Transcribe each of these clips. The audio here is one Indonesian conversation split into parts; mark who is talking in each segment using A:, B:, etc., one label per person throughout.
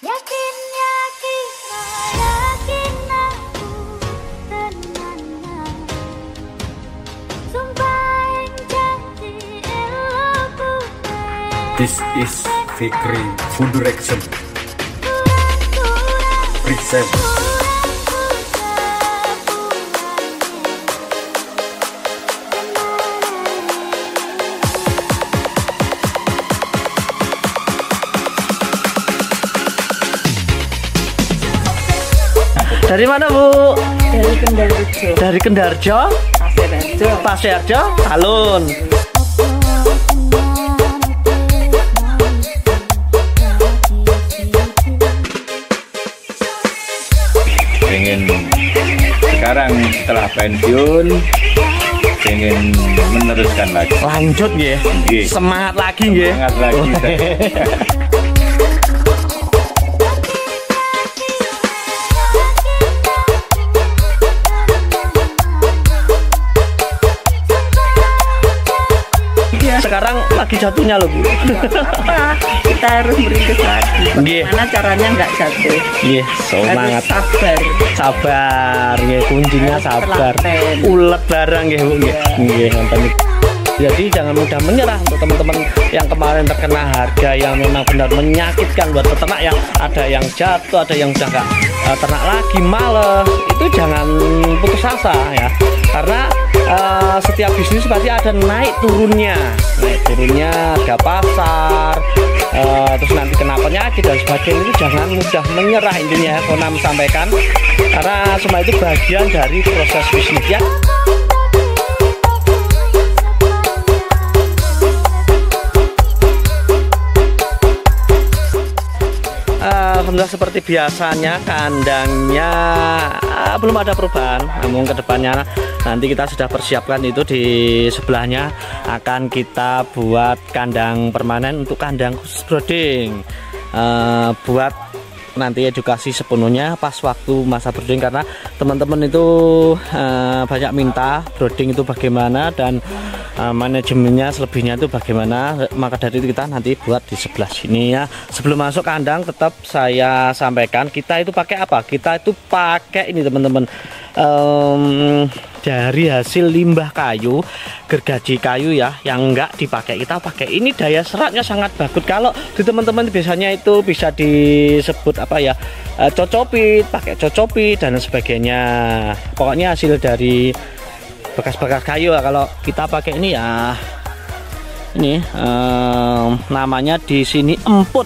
A: Yakin, yakin, yakin aku tenanan. Sumpah yang janji eloku.
B: This is Fikri Food Direction Present.
C: Dari mana, Bu?
D: Dari Kendarjo.
C: Dari Kendarjo?
D: Pasirharjo.
C: Pasirharjo, alun.
E: Pengen sekarang setelah pensiun pengen meneruskan lagi.
C: Lanjut ya.
E: Nggih.
C: Semangat lagi ya.
E: Semangat lagi.
C: Sekarang lagi jatuhnya loh, Bu.
D: Kita harus merintis lagi.
C: Nggih.
D: Bagaimana caranya nggak jatuh?
C: Nggih, semangat.
D: Harus sabar.
C: Sabar, nggih, kuncinya sabar.
D: Telaten.
C: Ulet barang nggih, Bu. Nggih. Nggih, ngoten. Jadi jangan mudah menyerah untuk teman-teman yang kemarin terkena harga yang memang benar menyakitkan buat peternak ya. Ada yang jatuh, ada yang udah nggak ternak lagi, males. Itu jangan putus asa ya. Karena setiap bisnis pasti ada naik turunnya, harga pasar, terus nanti kena penyakit dan sebagainya. Itu jangan mudah menyerah, intinya Konam sampaikan, karena semua itu bagian dari proses bisnis ya. Alhamdulillah seperti biasanya kandangnya belum ada perubahan. Namun kedepannya nanti kita sudah persiapkan itu di sebelahnya akan kita buat kandang permanen untuk kandang khusus brooding, buat nanti edukasi sepenuhnya pas waktu masa brooding, karena teman-teman itu banyak minta brooding itu bagaimana dan manajemennya selebihnya itu bagaimana. Maka dari itu kita nanti buat di sebelah sini ya. Sebelum masuk kandang tetap saya sampaikan kita itu pakai apa? Kita itu pakai ini teman-teman, dari hasil limbah kayu, gergaji kayu ya, yang enggak dipakai kita pakai ini. Daya seratnya sangat bagus. Kalau di teman-teman biasanya itu bisa disebut apa ya, cocopit, pakai cocopit dan sebagainya. Pokoknya hasil dari bekas-bekas kayu. Kalau kita pakai ini ya, ini namanya di sini emput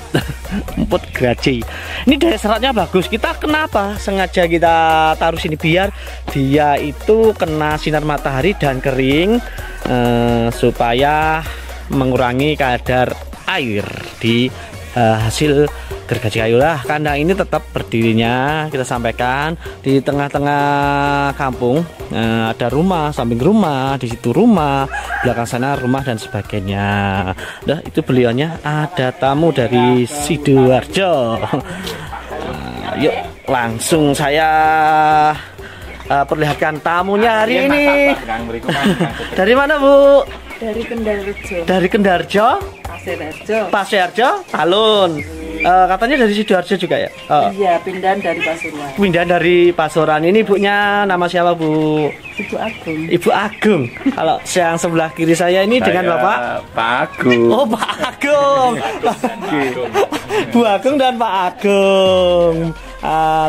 C: emput gergaji. Ini daya seratnya bagus. Kita kenapa sengaja kita taruh sini, biar dia itu kena sinar matahari dan kering, supaya mengurangi kadar air di hasil gergaji kayu lah. Kandang ini tetap berdirinya kita sampaikan di tengah-tengah kampung, ada rumah, samping rumah, di situ rumah, belakang sana rumah dan sebagainya. Udah, itu beliaunya ada tamu dari Sidoarjo. Yuk langsung saya perlihatkan tamunya hari ini. Dari mana, Bu?
D: Dari Kendarjo.
C: Dari Kendarjo?
D: Pasirharjo.
C: Pasirharjo, alun. Katanya dari Sidoarjo juga ya?
D: Iya, pindahan dari Pasuruan.
C: Pindahan dari Pasuruan. Ini ibunya nama siapa, Bu?
D: Ibu Agung.
C: Ibu Agung. Kalau yang sebelah kiri saya ini dengan Bapak?
E: Pak Agung.
C: Oh, Pak Agung. Bu Agung dan Pak Agung.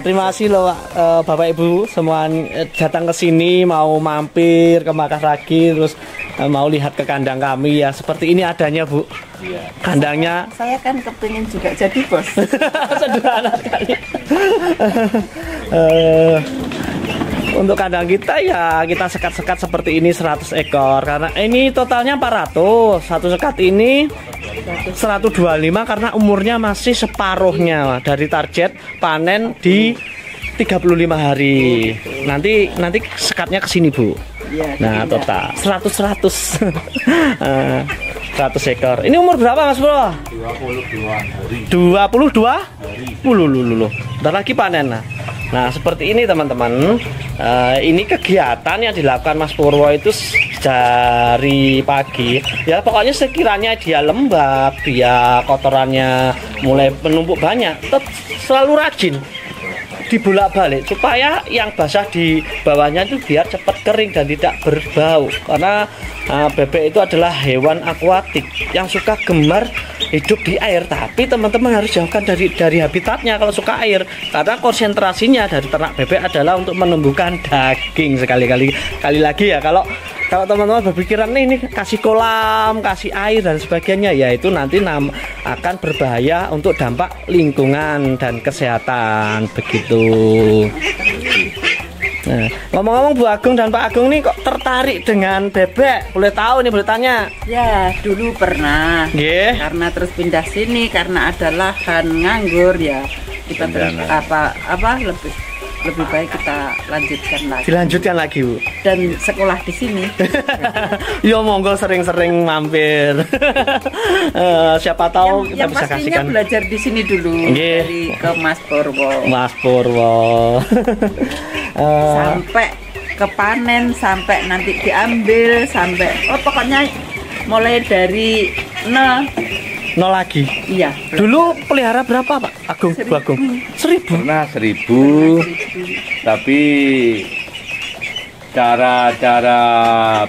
C: Terima kasih loh Bapak Ibu semua datang ke sini, mau mampir ke Makassagi, terus mau lihat ke kandang kami ya. Seperti ini adanya, Bu.
D: Iya.
C: Kandangnya.
D: Saya kan kepingin juga jadi bos.
C: Sederhana sekali. Untuk kandang kita ya kita sekat-sekat seperti ini 100 ekor, karena ini totalnya 400. Satu sekat ini 125 karena umurnya masih separuhnya dari target panen di 35 hari. Nanti sekatnya ke sini, Bu.
D: Iya,
C: Nah, total 100 100 ekor. Ini umur berapa, Mas Bro?
E: 22 hari.
C: 22? Loh. Bentar lagi panen. Nah, seperti ini teman-teman. Ini kegiatan yang dilakukan Mas Purwo itu dari pagi. Ya, pokoknya sekiranya dia lembab, dia kotorannya mulai menumpuk banyak, tetap selalu rajin dibolak-balik supaya yang basah di bawahnya itu biar cepat kering dan tidak berbau, karena bebek itu adalah hewan akuatik yang suka gemar hidup di air, tapi teman-teman harus jauhkan dari habitatnya kalau suka air, karena konsentrasinya dari ternak bebek adalah untuk menumbuhkan daging. Sekali lagi ya, kalau teman-teman berpikiran ini kasih kolam, kasih air dan sebagainya, ya itu nanti akan berbahaya untuk dampak lingkungan dan kesehatan begitu. Nah, ngomong-ngomong Bu Agung dan Pak Agung nih kok tertarik dengan bebek? Boleh tahu nih, boleh tanya?
D: Ya, dulu pernah.
C: Nggih.
D: Karena terus pindah sini karena ada lahan nganggur ya. Kita terus lebih baik kita lanjutkan lagi.
C: Dilanjutkan lagi, Bu.
D: Dan sekolah di sini.
C: Yo monggo sering-sering mampir. Siapa tahu kita
D: yang
C: bisa
D: pastinya
C: kasihkan.
D: belajar di sini dulu.
C: Nggih.
D: Dari ke Mas Purwo.
C: Mas Purwo.
D: Sampai kepanen, sampai nanti diambil, sampai pokoknya mulai dari
C: Nol lagi.
D: iya.
C: Dulu pelihara berapa, Pak Agung? Bu Agung? 1.000.
E: Pernah 1.000, tapi cara-cara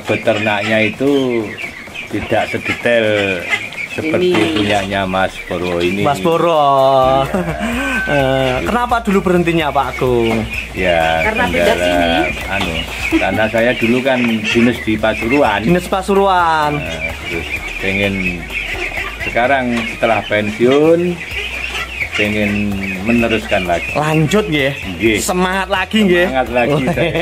E: beternaknya itu tidak sedetail seperti punyanya Mas Purwo ini.
C: Mas Purwo. Kenapa dulu berhentinya, Pak Agung?
E: Ya,
D: Karena pindah sini.
E: Karena saya dulu kan dinas di Pasuruan.
C: Dinas Pasuruan.
E: Terus pengen sekarang setelah pensiun pengen meneruskan lagi.
C: Lanjut nggih.
E: Nggih.
C: Semangat lagi nggih.
E: Semangat lagi saya.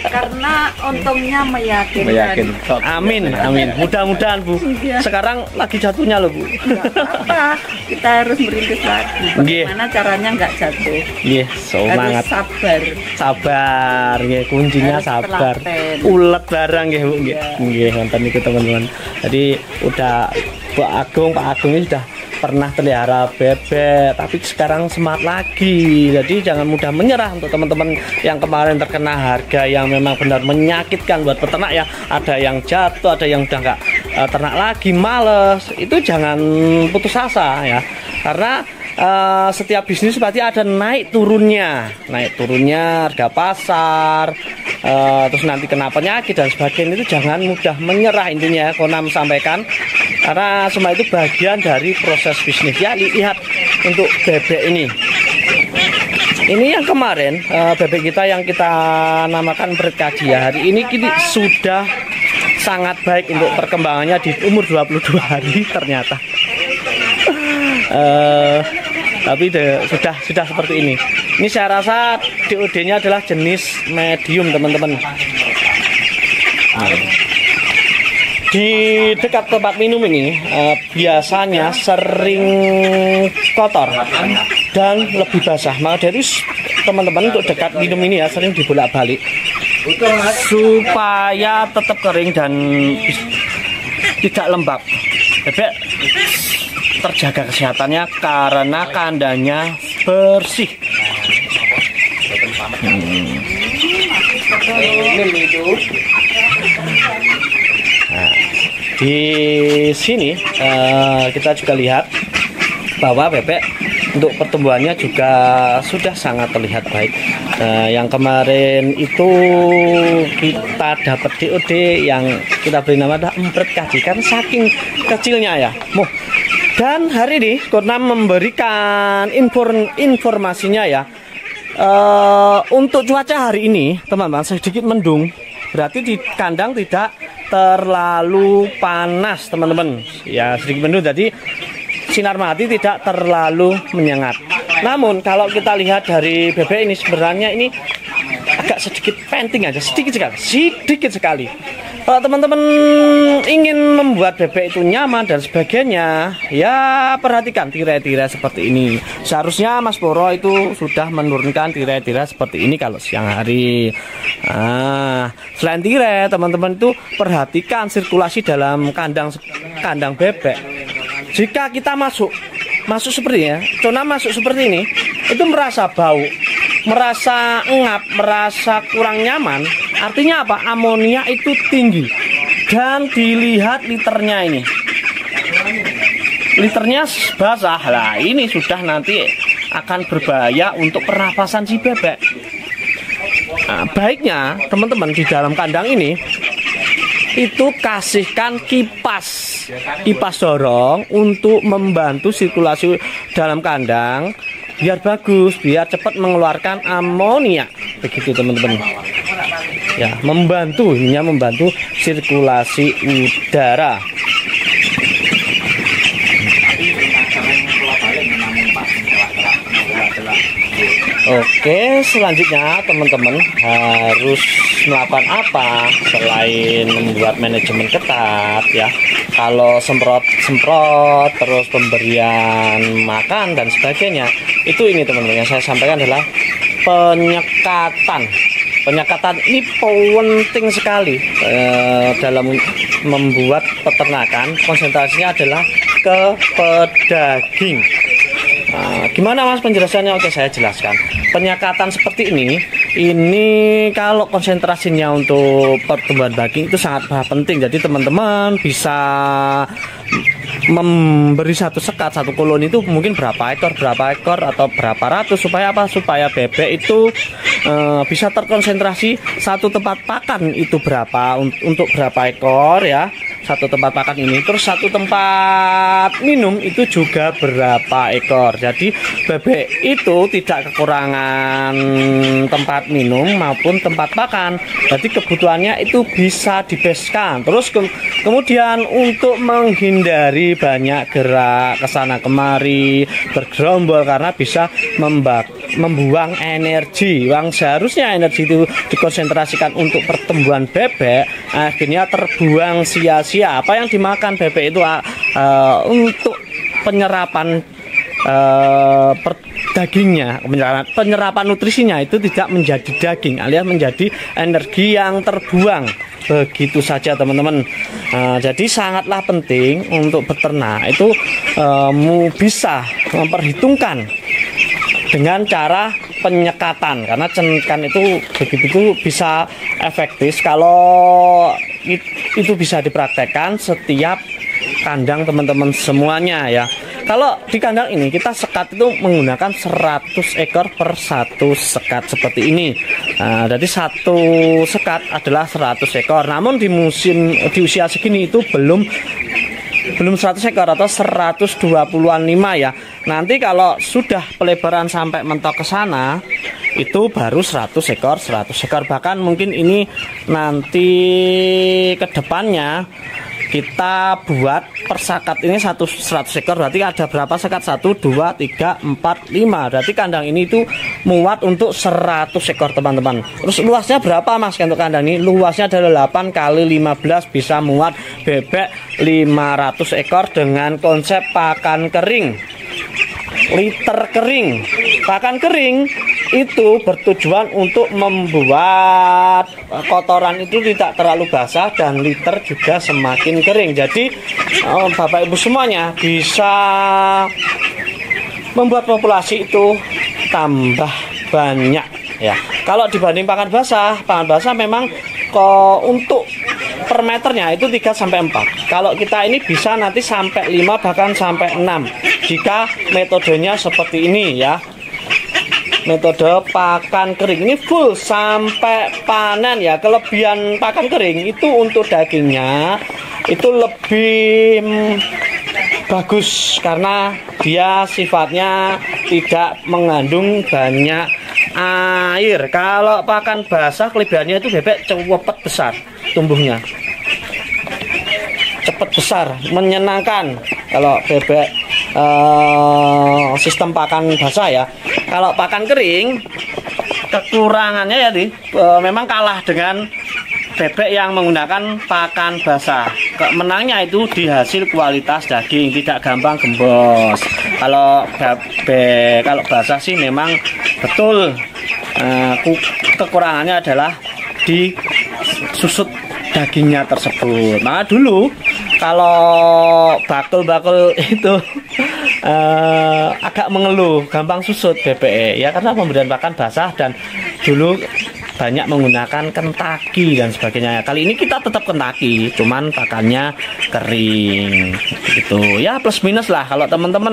D: Karena untungnya meyakinkan.
E: Meyakinkan.
C: Amin, amin. Mudah-mudahan Bu.
D: Iya.
C: Sekarang lagi jatuhnya loh Bu.
D: Nggak apa-apa, kita harus merintis lagi.
C: Nggih.
D: Bagaimana caranya nggak jatuh?
C: Nggih, semangat.
D: Harus sabar.
C: Sabar, nggih, kuncinya
D: Harus
C: sabar.
D: telaten.
C: Ulet barang nggih Bu nggih.
D: Iya.
C: Nggih, wonten niku teman-teman. Jadi udah Bu Agung, Pak Agung ini sudah pernah pelihara bebek, tapi sekarang semangat lagi. Jadi jangan mudah menyerah untuk teman-teman yang kemarin terkena harga yang memang benar menyakitkan buat peternak ya. Ada yang jatuh, ada yang udah nggak ternak lagi, males. Itu jangan putus asa ya, karena setiap bisnis pasti ada naik turunnya harga pasar, terus nanti kena penyakit dan sebagainya. Itu jangan mudah menyerah, intinya Konam sampaikan, karena semua itu bagian dari proses bisnis ya. Lihat untuk bebek ini yang kemarin bebek kita yang kita namakan berkaji ya, hari ini sudah sangat baik untuk perkembangannya di umur 22 hari ternyata. Tapi sudah seperti ini. Ini saya rasa DOD-nya adalah jenis medium teman-teman. Di dekat tempat minum ini biasanya sering kotor dan lebih basah. Maka dari teman-teman untuk dekat minum ini ya sering dibolak-balik supaya tetap kering dan tidak lembab. Bebek terjaga kesehatannya karena kandangnya bersih. Nah, di sini kita juga lihat bahwa bebek untuk pertumbuhannya juga sudah sangat terlihat baik. Yang kemarin itu kita dapat DOD yang kita beri nama adalah empret kaji, kan saking kecilnya ya. Dan hari ini Konam memberikan informasinya ya. Untuk cuaca hari ini teman-teman sedikit mendung, berarti di kandang tidak terlalu panas teman-teman ya, sedikit mendung, jadi sinar matahari tidak terlalu menyengat. Namun kalau kita lihat dari bebek ini sebenarnya ini agak sedikit penting aja, sedikit sekali. Kalau teman-teman ingin membuat bebek itu nyaman dan sebagainya, ya perhatikan tirai-tirai seperti ini. Seharusnya Mas Purwo itu sudah menurunkan tirai-tirai seperti ini kalau siang hari. Selain tirai, teman-teman itu perhatikan sirkulasi dalam kandang bebek. Jika kita masuk seperti ya, Konam masuk seperti ini, itu merasa bau, merasa engap, merasa kurang nyaman. Artinya apa? Amonia itu tinggi. Dan dilihat liternya ini. liternya basah. Lah ini sudah nanti akan berbahaya untuk pernapasan si bebek. Nah, baiknya teman-teman di dalam kandang ini itu kasihkan kipas dorong untuk membantu sirkulasi dalam kandang biar bagus, biar cepat mengeluarkan amonia. Begitu teman-teman. Ya, membantu sirkulasi udara. Oke, selanjutnya teman-teman harus melakukan apa selain membuat manajemen ketat ya. Kalau semprot terus pemberian makan dan sebagainya, itu ini teman-teman yang saya sampaikan adalah penyekatan. Penyekatan ini penting sekali dalam membuat peternakan. Konsentrasinya adalah ke pedaging. Nah, gimana Mas penjelasannya? Oke, saya jelaskan. Penyekatan seperti ini kalau konsentrasinya untuk pertumbuhan daging itu sangat penting. Jadi teman-teman bisa memberi satu sekat, satu koloni itu mungkin berapa ekor atau berapa ratus, supaya apa? Supaya bebek itu bisa terkonsentrasi satu tempat pakan itu berapa untuk berapa ekor ya. Satu tempat makan ini, terus satu tempat minum itu juga berapa ekor. Jadi bebek itu tidak kekurangan tempat minum maupun tempat makan. Jadi kebutuhannya itu bisa dibeskan. Terus kemudian untuk menghindari banyak gerak kesana kemari bergerombol karena bisa membuang energi. Yang seharusnya energi itu dikonsentrasikan untuk pertumbuhan bebek, akhirnya terbuang sia-sia. Apa yang dimakan bebek itu untuk penyerapan dagingnya, penyerapan nutrisinya itu tidak menjadi daging, alias menjadi energi yang terbuang begitu saja teman-teman. Jadi sangatlah penting untuk beternak itu bisa memperhitungkan dengan cara penyekatan, karena cengkan itu begitu bisa efektif kalau itu bisa dipraktekkan setiap kandang teman-teman semuanya ya. Kalau di kandang ini kita sekat itu menggunakan 100 ekor per satu sekat seperti ini. Nah, jadi satu sekat adalah 100 ekor. Namun di usia segini itu belum 100 ekor atau 120-an 5 ya. Nanti kalau sudah pelebaran sampai mentok ke sana itu baru 100 ekor. Bahkan mungkin ini nanti ke depannya kita buat per sekat ini 100 ekor, berarti ada berapa sekat? 1, 2, 3, 4, 5. Berarti kandang ini itu muat untuk 100 ekor teman-teman. Terus luasnya berapa Mas untuk kandang ini? Luasnya adalah 8 kali 15, bisa muat bebek 500 ekor dengan konsep pakan kering, liter kering. Pakan kering itu bertujuan untuk membuat kotoran itu tidak terlalu basah dan liter juga semakin kering. Jadi Bapak Ibu semuanya bisa membuat populasi itu tambah banyak ya. Kalau dibanding pakan basah memang untuk per meternya itu 3-4. Kalau kita ini bisa nanti sampai 5 bahkan sampai 6 jika metodenya seperti ini ya. Metode pakan kering ini full sampai panen ya. Kelebihan pakan kering itu untuk dagingnya itu lebih bagus karena dia sifatnya tidak mengandung banyak air. Kalau pakan basah kelebihannya itu bebek cepat besar tumbuhnya, cepat besar, menyenangkan. Kalau bebek sistem pakan basah ya. Kalau pakan kering kekurangannya ya memang kalah dengan bebek yang menggunakan pakan basah. Menangnya itu di hasil kualitas daging, tidak gampang gembos. Kalau basah sih memang betul kekurangannya adalah di susut dagingnya tersebut. Nah dulu kalau bakul itu agak mengeluh, gampang susut bebek ya, karena pemberian pakan basah dan dulu banyak menggunakan kentaki dan sebagainya. Kali ini kita tetap kentaki, cuman pakannya kering gitu ya, plus minus lah. Kalau teman-teman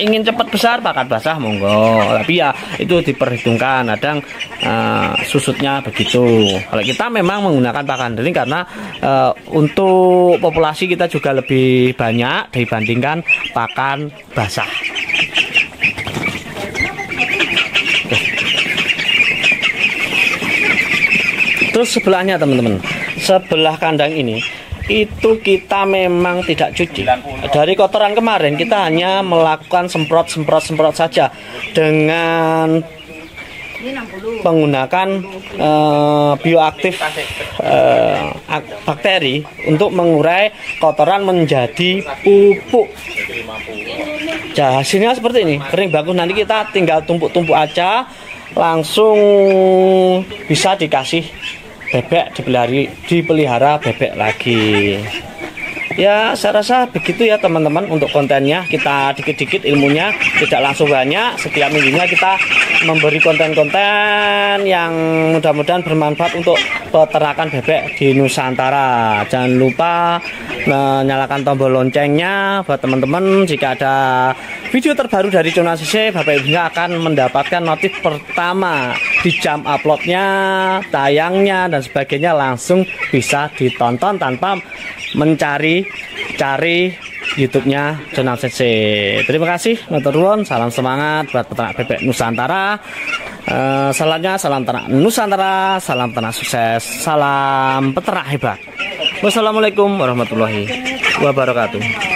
C: ingin cepat besar pakan basah monggo, tapi ya itu diperhitungkan, kadang susutnya begitu. Kalau kita memang menggunakan pakan kering karena untuk populasi kita juga lebih banyak dibandingkan pakan basah. Terus sebelahnya teman-teman, sebelah kandang ini itu kita memang tidak cuci. Dari kotoran kemarin kita hanya melakukan semprot saja dengan menggunakan bioaktif bakteri untuk mengurai kotoran menjadi pupuk. Nah, hasilnya seperti ini, kering bagus. Nanti kita tinggal tumpuk-tumpuk aja, langsung bisa dikasih bebek, dipelihara bebek lagi. Ya saya rasa begitu ya teman-teman untuk kontennya. Kita dikit-dikit ilmunya, tidak langsung banyak. Setiap minggunya kita memberi konten-konten yang mudah-mudahan bermanfaat untuk peternakan bebek di Nusantara. Jangan lupa menyalakan tombol loncengnya buat teman-teman. Jika ada video terbaru dari channel CC, Bapak Ibunya akan mendapatkan notif pertama di jam uploadnya, tayangnya dan sebagainya, langsung bisa ditonton tanpa mencari YouTube-nya channel CC. Terima kasih, matur nuwun, salam semangat buat peternak bebek Nusantara. Selanjutnya salam ternak Nusantara, salam ternak sukses, salam peternak hebat. Wassalamualaikum warahmatullahi wabarakatuh.